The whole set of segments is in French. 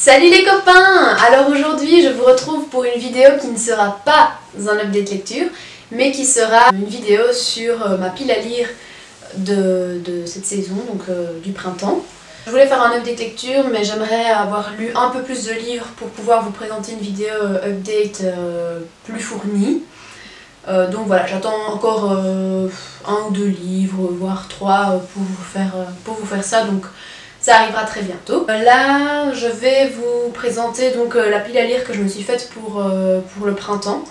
Salut les copains! Alors aujourd'hui je vous retrouve pour une vidéo qui ne sera pas un update lecture mais qui sera une vidéo sur ma pile à lire de cette saison, donc du printemps. Je voulais faire un update lecture mais j'aimerais avoir lu un peu plus de livres pour pouvoir vous présenter une vidéo update plus fournie. Donc voilà, j'attends encore un ou deux livres, voire trois pour vous faire ça, donc ça arrivera très bientôt. Là, je vais vous présenter donc la pile à lire que je me suis faite pour le printemps.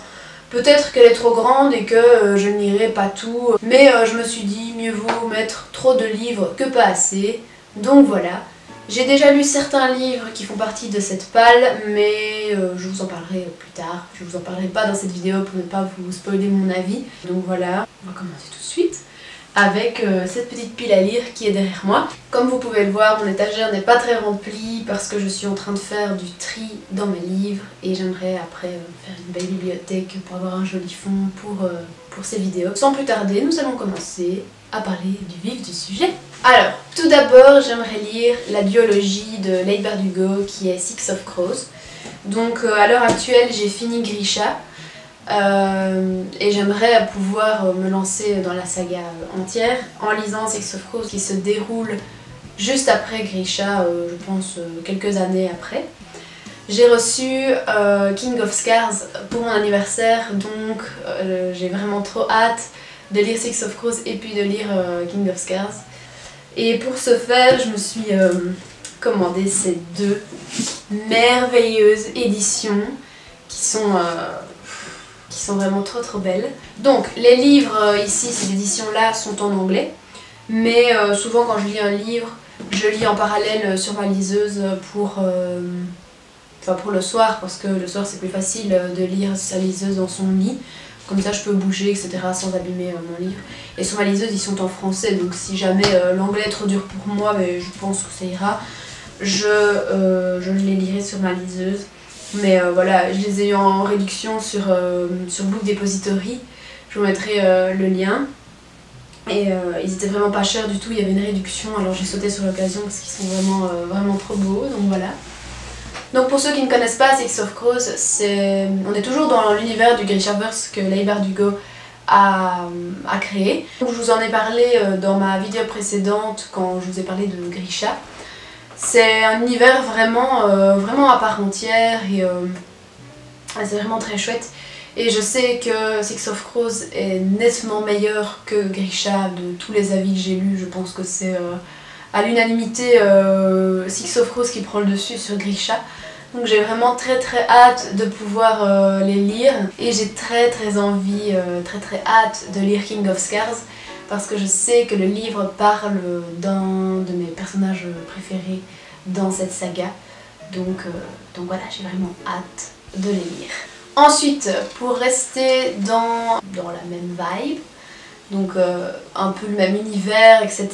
Peut-être qu'elle est trop grande et que je n'irai pas tout, mais je me suis dit mieux vaut mettre trop de livres que pas assez. Donc voilà. J'ai déjà lu certains livres qui font partie de cette palle, mais je vous en parlerai plus tard. Je vous en parlerai pas dans cette vidéo pour ne pas vous spoiler mon avis. Donc voilà, on va commencer tout de suite avec cette petite pile à lire qui est derrière moi. Comme vous pouvez le voir, mon étagère n'est pas très remplie parce que je suis en train de faire du tri dans mes livres et j'aimerais après faire une belle bibliothèque pour avoir un joli fond pour ces vidéos. Sans plus tarder, nous allons commencer à parler du vif du sujet. Alors, tout d'abord, j'aimerais lire la duologie de Leigh Bardugo qui est Six of Crows. Donc à l'heure actuelle, j'ai fini Grisha. Et j'aimerais pouvoir me lancer dans la saga entière en lisant Six of Crows qui se déroule juste après Grisha, je pense quelques années après. J'ai reçu King of Scars pour mon anniversaire, donc j'ai vraiment trop hâte de lire Six of Crows et puis de lire King of Scars. Et pour ce faire, je me suis commandé ces deux merveilleuses éditions qui sont vraiment trop belles. Donc les livres ici, ces éditions là sont en anglais, mais souvent quand je lis un livre, je lis en parallèle sur ma liseuse pour le soir, parce que le soir c'est plus facile de lire sa liseuse dans son lit, comme ça je peux bouger etc sans abîmer mon livre. Et sur ma liseuse ils sont en français, donc si jamais l'anglais est trop dur pour moi, mais je pense que ça ira, je les lirai sur ma liseuse. Mais voilà, je les ai eu en réduction sur Book Depository, je vous mettrai le lien. Et ils étaient vraiment pas chers du tout, il y avait une réduction, alors j'ai sauté sur l'occasion parce qu'ils sont vraiment trop beaux, donc voilà. Donc pour ceux qui ne connaissent pas Six of Crows, on est toujours dans l'univers du Grishaverse que Leigh Bardugo a créé. Donc, je vous en ai parlé dans ma vidéo précédente quand je vous ai parlé de Grisha. C'est un univers vraiment à part entière et c'est vraiment très chouette. Et je sais que Six of Crows est nettement meilleur que Grisha de tous les avis que j'ai lus. Je pense que c'est à l'unanimité Six of Crows qui prend le dessus sur Grisha. Donc j'ai vraiment très hâte de pouvoir les lire. Et j'ai très envie, très hâte de lire King of Scars. Parce que je sais que le livre parle d'un de mes personnages préférés dans cette saga. Donc voilà, j'ai vraiment hâte de les lire. Ensuite, pour rester dans la même vibe, donc un peu le même univers, etc.,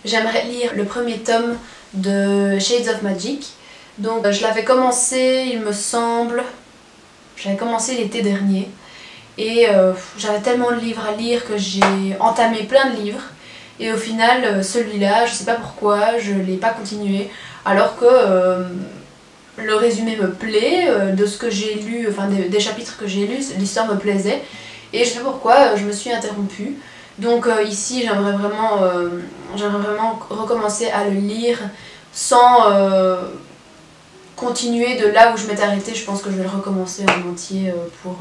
j'aimerais lire le premier tome de Shades of Magic. Donc je l'avais commencé, il me semble, j'avais commencé l'été dernier. Et j'avais tellement de livres à lire que j'ai entamé plein de livres. Et au final, celui-là, je sais pas pourquoi, je l'ai pas continué. Alors que le résumé me plaît, de ce que j'ai lu, enfin des chapitres que j'ai lus, l'histoire me plaisait. Et je sais pas pourquoi, je me suis interrompue. Donc ici, j'aimerais vraiment recommencer à le lire sans continuer de là où je m'étais arrêtée. Je pense que je vais le recommencer en entier pour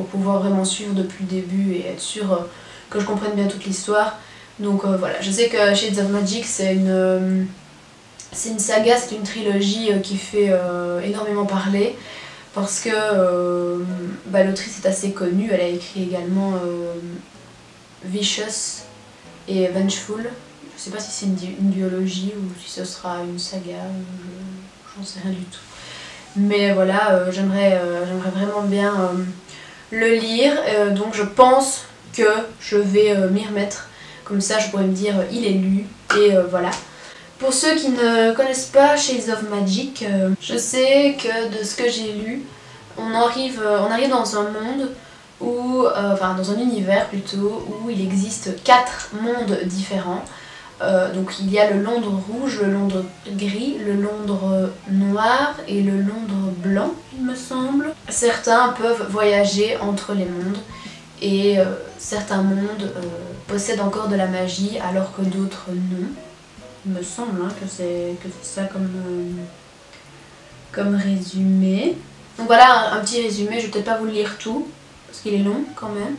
pouvoir vraiment suivre depuis le début et être sûre que je comprenne bien toute l'histoire. Donc voilà, je sais que Shades of Magic c'est une saga, c'est une trilogie qui fait énormément parler parce que l'autrice est assez connue, elle a écrit également Vicious et Vengeful. Je sais pas si c'est une duologie ou si ce sera une saga, j'en sais rien du tout. Mais voilà, j'aimerais vraiment bien le lire, donc je pense que je vais m'y remettre, comme ça je pourrais me dire il est lu et voilà. Pour ceux qui ne connaissent pas Shades of Magic, je sais que de ce que j'ai lu, on arrive dans un monde où, enfin dans un univers plutôt, où il existe 4 mondes différents. Donc il y a le Londres rouge, le Londres gris, le Londres noir et le Londres blanc, il me semble. Certains peuvent voyager entre les mondes et certains mondes possèdent encore de la magie alors que d'autres non. Il me semble que c'est ça comme résumé. Donc voilà un petit résumé, je vais peut-être pas vous le lire tout parce qu'il est long quand même.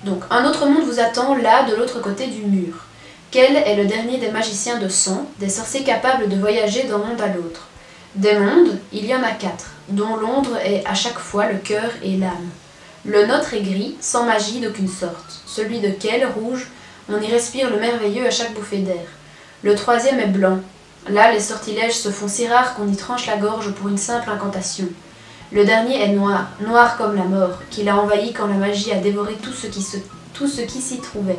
Donc un autre monde vous attend là de l'autre côté du mur. Quel est le dernier des magiciens de sang, des sorciers capables de voyager d'un monde à l'autre? Des mondes, il y en a 4, dont Londres est à chaque fois le cœur et l'âme. Le nôtre est gris, sans magie d'aucune sorte. Celui de Quel, rouge, on y respire le merveilleux à chaque bouffée d'air. Le troisième est blanc. Là, les sortilèges se font si rares qu'on y tranche la gorge pour une simple incantation. Le dernier est noir, noir comme la mort, qui l'a envahi quand la magie a dévoré tout ce qui s'y trouvait,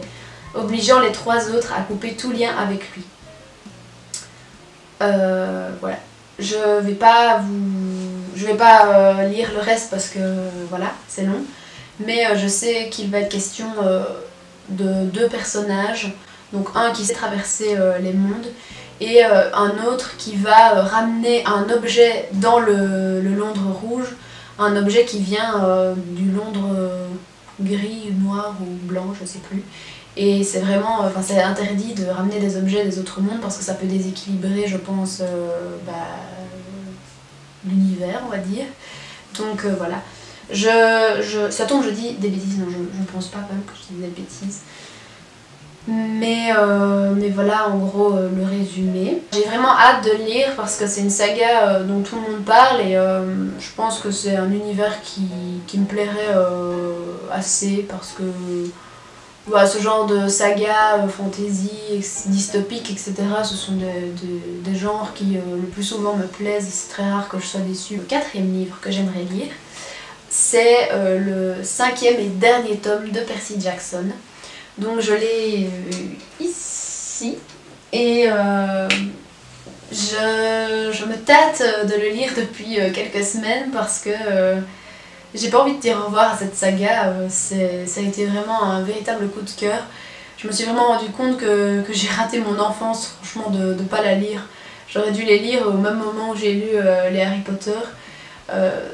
obligeant les 3 autres à couper tout lien avec lui. Voilà. Je vais pas lire le reste parce que voilà, c'est long. Mais je sais qu'il va être question de 2 personnages. Donc un qui sait traverser les mondes et un autre qui va ramener un objet dans le Londres rouge. Un objet qui vient du Londres gris, noir ou blanc, je sais plus. Et c'est vraiment, c'est interdit de ramener des objets des autres mondes parce que ça peut déséquilibrer, je pense, l'univers, on va dire. Donc voilà. Ça tombe, je dis des bêtises, non, je ne pense pas quand même que je dis des bêtises. Mais voilà en gros le résumé. J'ai vraiment hâte de lire parce que c'est une saga dont tout le monde parle et je pense que c'est un univers qui me plairait assez parce que voilà, ce genre de saga, fantasy, dystopique, etc. ce sont des genres qui le plus souvent me plaisent et c'est très rare que je sois déçue. Le 4e livre que j'aimerais lire, c'est le 5e et dernier tome de Percy Jackson. Donc je l'ai ici et je me tâte de le lire depuis quelques semaines parce que j'ai pas envie de dire au revoir à cette saga. Ça a été vraiment un véritable coup de cœur. Je me suis vraiment rendu compte que j'ai raté mon enfance, franchement, de ne pas la lire. J'aurais dû les lire au même moment où j'ai lu les Harry Potter.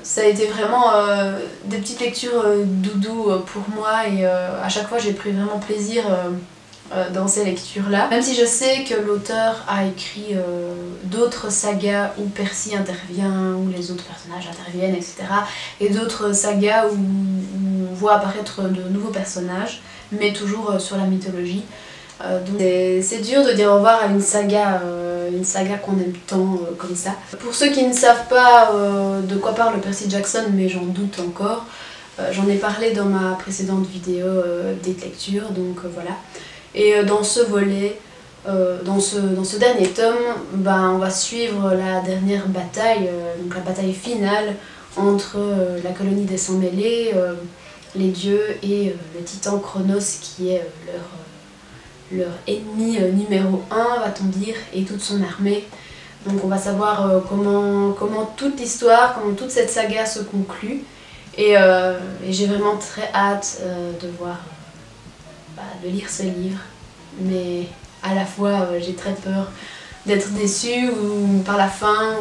Ça a été vraiment des petites lectures doudou pour moi et à chaque fois j'ai pris vraiment plaisir dans ces lectures-là. Même si je sais que l'auteur a écrit d'autres sagas où Percy intervient, où les autres personnages interviennent, etc. Et d'autres sagas où on voit apparaître de nouveaux personnages, mais toujours sur la mythologie. Donc c'est dur de dire au revoir à une saga qu'on aime tant comme ça. Pour ceux qui ne savent pas de quoi parle Percy Jackson, mais j'en doute encore, j'en ai parlé dans ma précédente vidéo date lecture, donc voilà. Et dans ce volet, dans ce dernier tome, on va suivre la dernière bataille, donc la bataille finale entre la colonie des Sans-Mêlés, les dieux et le titan Chronos qui est leur ennemi numéro 1, va-t-on dire, et toute son armée. Donc on va savoir comment toute l'histoire, comment toute cette saga se conclut. Et j'ai vraiment très hâte de lire ce livre. Mais à la fois j'ai très peur d'être déçue ou par la fin.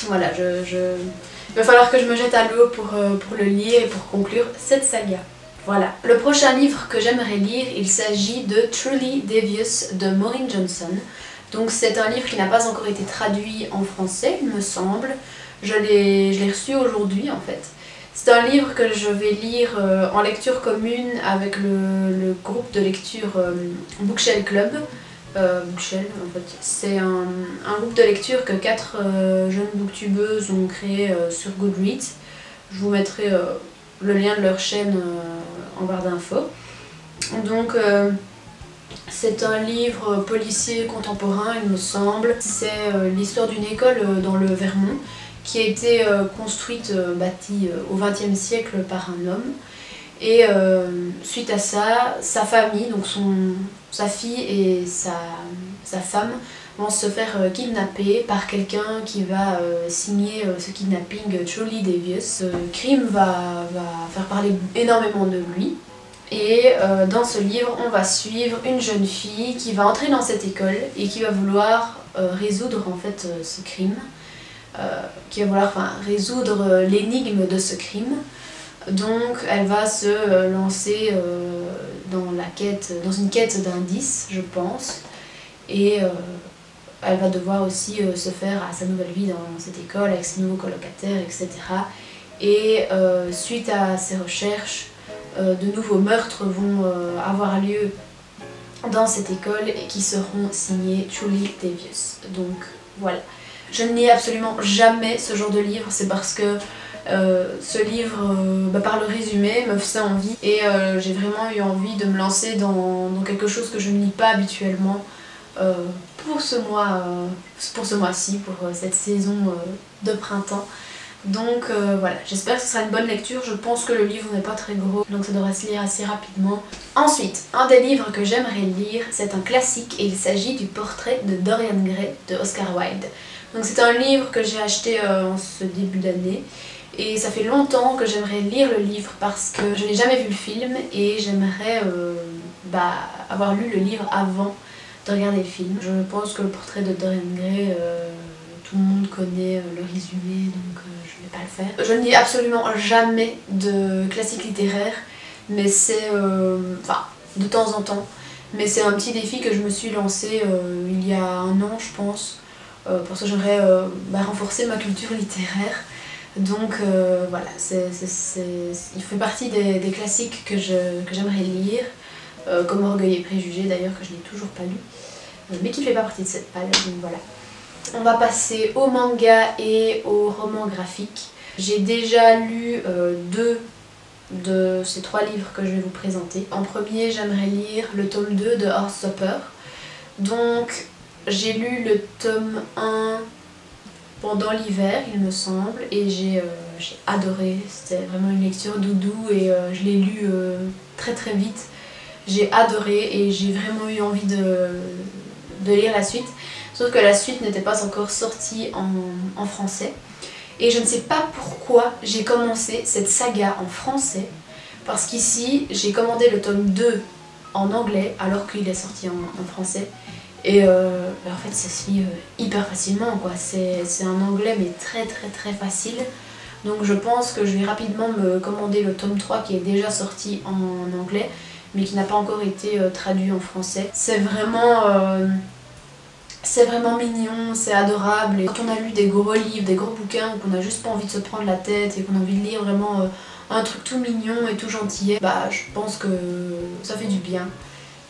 Voilà, il va falloir que je me jette à l'eau pour le lire et pour conclure cette saga. Voilà. Le prochain livre que j'aimerais lire, il s'agit de Truly Devious de Maureen Johnson. Donc c'est un livre qui n'a pas encore été traduit en français, il me semble. Je l'ai reçu aujourd'hui en fait. C'est un livre que je vais lire en lecture commune avec le groupe de lecture Bookshelf Club. Bookshelf en fait. C'est un groupe de lecture que 4 jeunes booktubeuses ont créé sur Goodreads. Je vous mettrai le lien de leur chaîne en barre d'infos. Donc c'est un livre policier contemporain, il me semble. C'est l'histoire d'une école dans le Vermont qui a été construite, bâtie au XXe siècle par un homme. Et suite à ça, sa famille, donc sa fille et sa femme vont se faire kidnapper par quelqu'un qui va signer ce kidnapping Truly Devious. Ce crime va faire parler énormément de lui. Et dans ce livre, on va suivre une jeune fille qui va entrer dans cette école et qui va vouloir résoudre en fait ce crime, qui va vouloir résoudre l'énigme de ce crime. Donc elle va se lancer dans une quête d'indices, je pense, et elle va devoir aussi se faire à sa nouvelle vie dans cette école avec ses nouveaux colocataires, etc. Et suite à ces recherches, de nouveaux meurtres vont avoir lieu dans cette école et qui seront signés Truly Devious. Donc voilà. Je ne lis absolument jamais ce genre de livre, c'est parce que ce livre, par le résumé, me faisait envie et j'ai vraiment eu envie de me lancer dans quelque chose que je ne lis pas habituellement pour ce mois-ci, pour cette saison de printemps. Donc voilà, j'espère que ce sera une bonne lecture. Je pense que le livre n'est pas très gros, donc ça devrait se lire assez rapidement. Ensuite, un des livres que j'aimerais lire, c'est un classique et il s'agit du Portrait de Dorian Gray de Oscar Wilde. Donc c'est un livre que j'ai acheté en ce début d'année et ça fait longtemps que j'aimerais lire le livre parce que je n'ai jamais vu le film et j'aimerais avoir lu le livre avant de regarder le film. Je pense que le Portrait de Dorian Gray, tout le monde connaît le résumé, donc je ne vais pas le faire. Je ne lis absolument jamais de classiques littéraires, mais c'est de temps en temps. Mais c'est un petit défi que je me suis lancé il y a un an, je pense, parce que j'aimerais renforcer ma culture littéraire. Donc voilà, il fait partie des classiques que j'aimerais lire, comme Orgueil et Préjugés d'ailleurs, que je n'ai toujours pas lu, mais qui ne fait pas partie de cette palle, donc voilà. On va passer au manga et au roman graphique. J'ai déjà lu 2 de ces 3 livres que je vais vous présenter. En premier, j'aimerais lire le tome 2 de Heartstopper. Donc j'ai lu le tome 1 pendant l'hiver, il me semble, et j'ai adoré. C'était vraiment une lecture doudou et je l'ai lu très très vite. J'ai adoré et j'ai vraiment eu envie de lire la suite. Sauf que la suite n'était pas encore sortie en français. Et je ne sais pas pourquoi j'ai commencé cette saga en français. Parce qu'ici, j'ai commandé le tome 2 en anglais alors qu'il est sorti en français. Et en fait, ça se lit hyper facilement, quoi. C'est un anglais mais très très très facile. Donc je pense que je vais rapidement me commander le tome 3 qui est déjà sorti en anglais, mais qui n'a pas encore été traduit en français. C'est vraiment mignon, c'est adorable. Et quand on a lu des gros livres, des gros bouquins, qu'on n'a juste pas envie de se prendre la tête et qu'on a envie de lire vraiment un truc tout mignon et tout gentillet, je pense que ça fait du bien.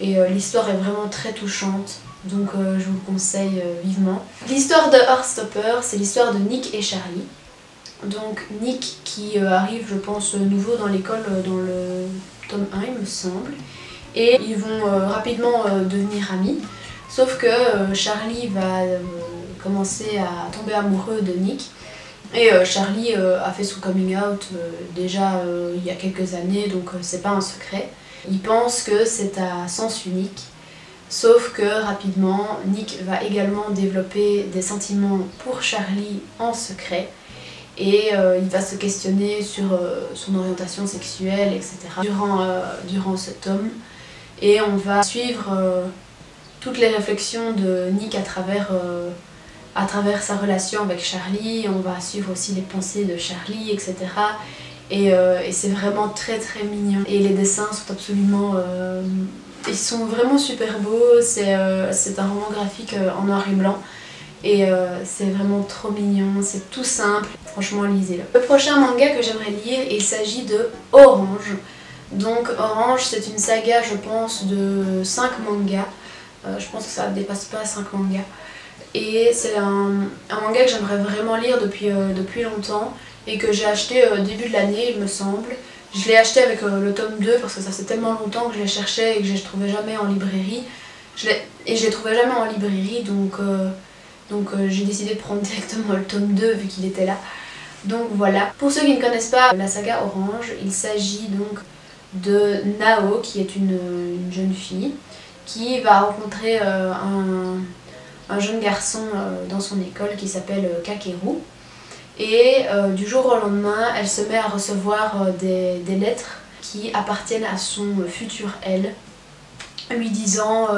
Et l'histoire est vraiment très touchante, donc je vous le conseille vivement. L'histoire de Heartstopper, c'est l'histoire de Nick et Charlie. Donc Nick qui arrive, je pense, nouveau dans l'école dans le tome 1, il me semble. Et ils vont rapidement devenir amis. Sauf que Charlie va commencer à tomber amoureux de Nick. Et Charlie a fait son coming out déjà il y a quelques années, donc c'est pas un secret. Il pense que c'est à sens unique. Sauf que rapidement, Nick va également développer des sentiments pour Charlie en secret. Et il va se questionner sur son orientation sexuelle, etc. durant ce tome. Et on va suivre toutes les réflexions de Nick à travers sa relation avec Charlie. On va suivre aussi les pensées de Charlie, etc. Et c'est vraiment très très mignon. Et les dessins sont absolument... ils sont vraiment super beaux. C'est un roman graphique en noir et blanc. Et c'est vraiment trop mignon, c'est tout simple. Franchement, lisez-le. Le prochain manga que j'aimerais lire, il s'agit de Orange. Donc Orange, c'est une saga, je pense, de 5 mangas. Je pense que ça ne dépasse pas 5 mangas. Et c'est un manga que j'aimerais vraiment lire depuis longtemps et que j'ai acheté au début de l'année, il me semble. Je l'ai acheté avec le tome 2 parce que ça fait tellement longtemps que je l'ai cherché et que je ne trouvais jamais en librairie. Et je l'ai trouvé jamais en librairie, donc j'ai décidé de prendre directement le tome 2 vu qu'il était là. Donc voilà. Pour ceux qui ne connaissent pas la saga Orange, il s'agit donc de Nao qui est une jeune fille qui va rencontrer un jeune garçon dans son école qui s'appelle Kakeru. Et du jour au lendemain, elle se met à recevoir des lettres qui appartiennent à son futur elle, lui disant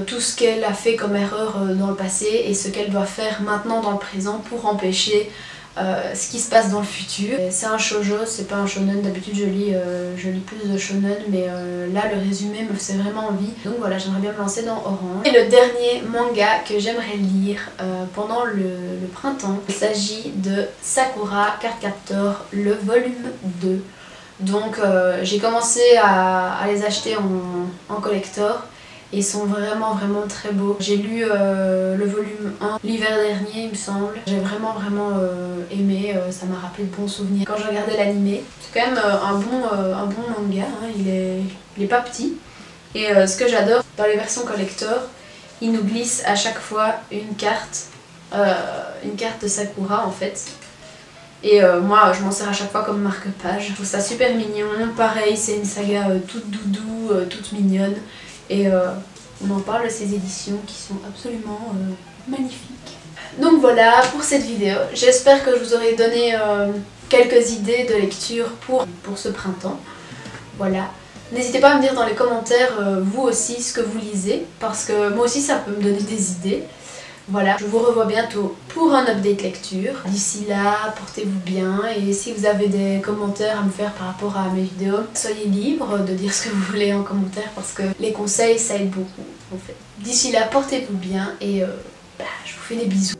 tout ce qu'elle a fait comme erreur dans le passé et ce qu'elle doit faire maintenant dans le présent pour empêcher ce qui se passe dans le futur. C'est un shoujo, c'est pas un shonen. D'habitude je lis plus de shonen, mais là le résumé me faisait vraiment envie. Donc voilà, j'aimerais bien me lancer dans Orange. Et le dernier manga que j'aimerais lire pendant le printemps, il s'agit de Sakura Card Captor, le volume 2. Donc j'ai commencé à les acheter en collector. Ils sont vraiment très beaux. J'ai lu le volume 1 l'hiver dernier il me semble. J'ai vraiment aimé, ça m'a rappelé de bons souvenirs. Quand je regardais l'animé, c'est quand même un bon manga, hein. Il est pas petit. Et ce que j'adore, dans les versions collector, ils nous glissent à chaque fois une carte de Sakura en fait. Et moi je m'en sers à chaque fois comme marque-page. Je trouve ça super mignon. Pareil, c'est une saga toute doudou, toute mignonne. Et on en parle de ces éditions qui sont absolument magnifiques. Donc voilà pour cette vidéo. J'espère que je vous aurai donné quelques idées de lecture pour ce printemps. Voilà. N'hésitez pas à me dire dans les commentaires vous aussi ce que vous lisez, parce que moi aussi ça peut me donner des idées. Voilà, je vous revois bientôt pour un update lecture. D'ici là, portez-vous bien et si vous avez des commentaires à me faire par rapport à mes vidéos, soyez libre de dire ce que vous voulez en commentaire parce que les conseils ça aide beaucoup en fait. D'ici là, portez-vous bien et je vous fais des bisous.